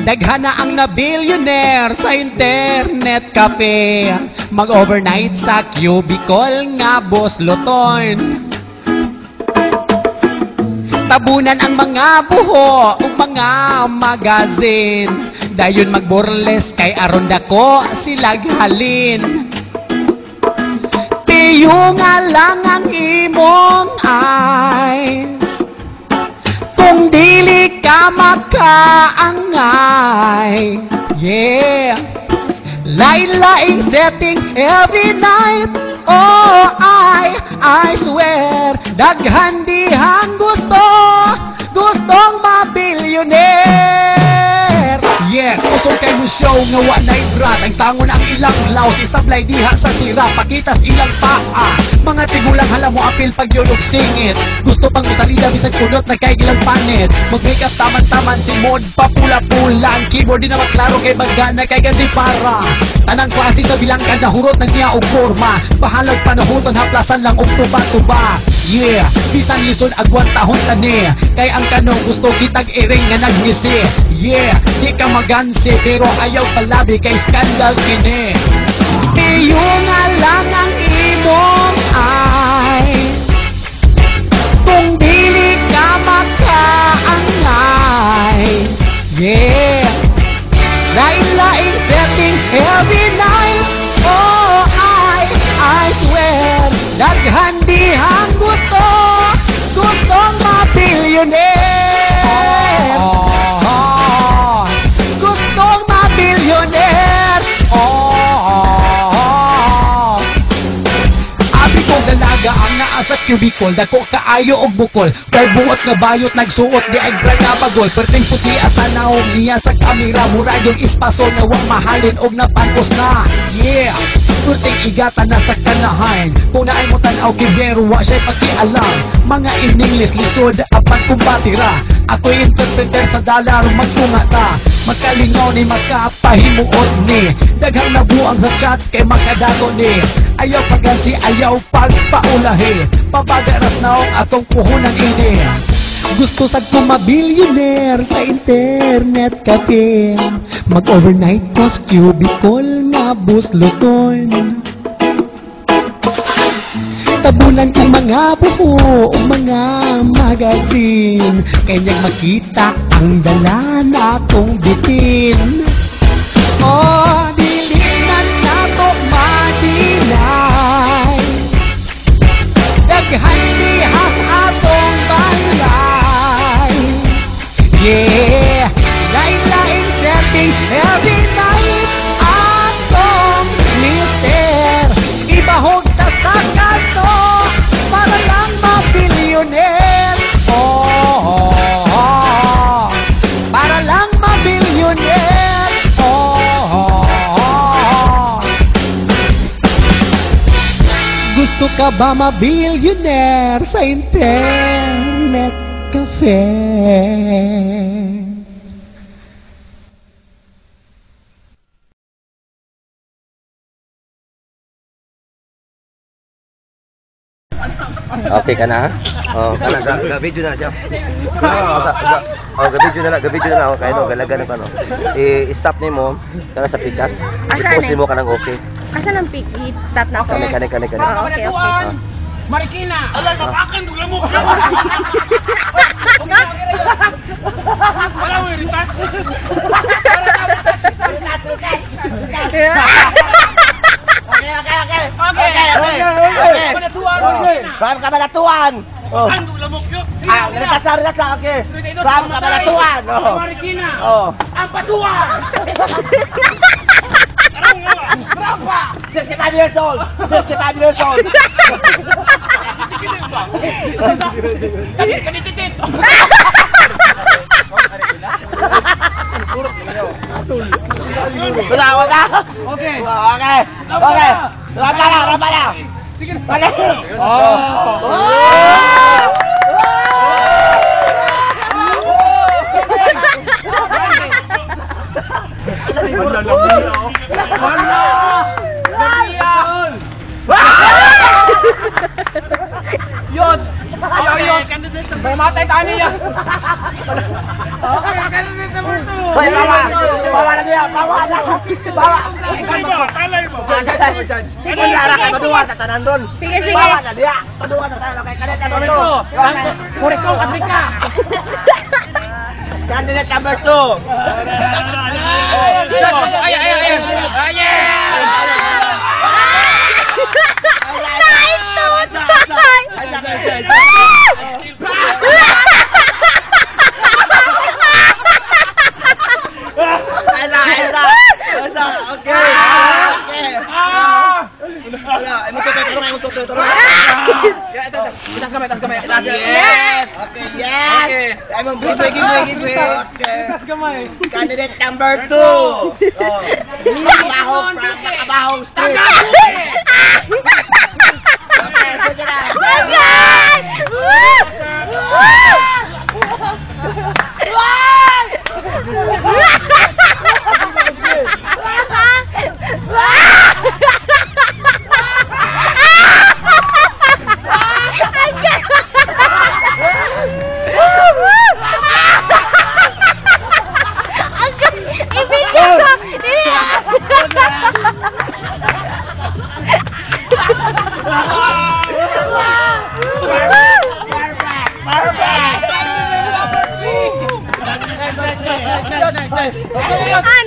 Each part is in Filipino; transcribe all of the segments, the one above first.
Daghan na ang na-billionaire sa internet cafe, mag-overnight sa cubicle nga busluton. Tabunan ang mga buho ug mga magazine, dayon magburles kay aron dako sila halin. Tiyo nga lang ang imong eyes, kung dili ka makaangay. Yeah, lain-laing setting every night. Oh, I swear, daghan dihang gustong ma-billionaire. Yeah, kusog kay mo show nga wa na'y brat, ang tangon ang ilang laos, isablay diha sa sira, pakitas ilang paa. Mga tigulang hala mo apil pag yun og singit, gusto pang usalida bisag kunot na kay gilang panit. Mag-break up taman-taman si mod papula-pula, ang keyboard di na maklaro kay magana kay ganti para. Tanang klase sa bilang kada hurot ng niya og forma, bahalag panahuton haplasan lang og tuba-tuba. Yeah, bisan lisod agwan tahon tani, kay ang kanong gusto kitag iring nga nagmisi. Yeah, di ka magansi pero ayaw palabi kay skandal kini. Iyo nga lang ang imong eyes, kung dili ka makaangay. Yeah, lain-laing setting every night. Oh, I swear, daghan dihang gustong ma-billionaire. Gustong ma-billionaire. Abi ko dalaga ang naa sa cubicle, dako kaayo og bukol, kay buot nga bayot nagsuot di ay brand nga bagol. Perting puti asa naong niya sa kamera, mura yung espaso na wang mahalin og napankos na. Yeah, perting igatan na sa kanahan, kung naay mo tanaw kibero wa siya'y pakialam. Mga in-English lisod apan kumbatira, ako'y interpreter sa dalar magtunga ta. Magkalingaw ni makapahimuot ni, daghang nabuang sa chat kay makadato ni. Ayaw pagansi, ayaw pagpaulahi, pabagaras naong atong puhunan ini. Gusto sad ko ma-billionaire sa internet cafe, mag-overnight ko sa cubicle nga busluton. Tabunan kong mga buho o mga magazine, kanyang makita ang dala na kong bitin. Oh, dilinan na to madinay, daghan dihas atong balay. Yeah, lain-laing setting every night, atong mister, ibahog ta sa kanto para lang ma-billionaire. Oh, para lang ma-billionaire. Gusto ka ba ma-billionaire sa internet cafe? Okay ka na? Oh, kana ga-video na siya. Ga-video na na kay no galagan pa no. I-stop nimo kana sa pikas. I-post mo kanang okay. Asa nang pick stop na ko? Kani. Okay. Marikina! Alay, kapakan! Dugla mo! Wala mo yung retouch? Okay. Saan ka malatuan? Ang dugla mo yun! Relax lang, okay. Saan ka malatuan? Marikina! Oh. Ang patuan! Rampa! 65 years old! 65 years old! Kanititit! Wala! Okay! Okay! Rampa na! Sige na! Yun! Ayaw yun! May matay tayo niya! Okay, candidate number 2! Hoy, bawa! Bawa na niya! Bawa na! Bawa! Talay mo. Sige, Lara, kay maduwa sa tanan ron. Sige, sige. Bawa na niya! Maduwa sa tanan, kay kanet number 2. Kore ko, Patrick ka! Candidate number 2. Candidate number 2. Nakabahong street.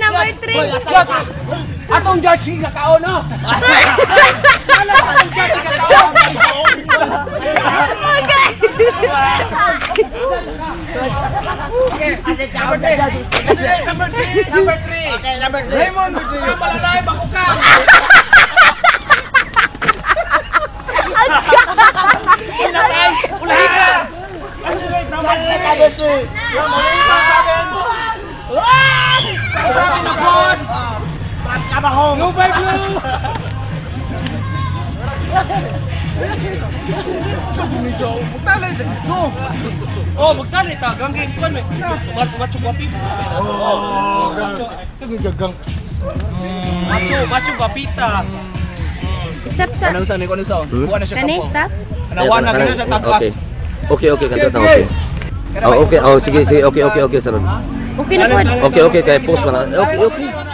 Number 3. Atong George nga kao no. Number 3. Okay, number 3. Raymond, kapalay bako ka. Ulahin ka. Number 3. Kabahong. Go by blue. Oh, magtali ka. Ganggang kuan me. Macho guapi. Oh, gagang. Macho guapita. Stop, stop. Anong sa ni ko sa? Buwan na siya Kani, kapo. stop. Anawan na ganun sa tatas. Okay, kanta na okay. Oh, okay. Oh, sige. Okay, sir. Okay na po. Okay, kay post na. Okay.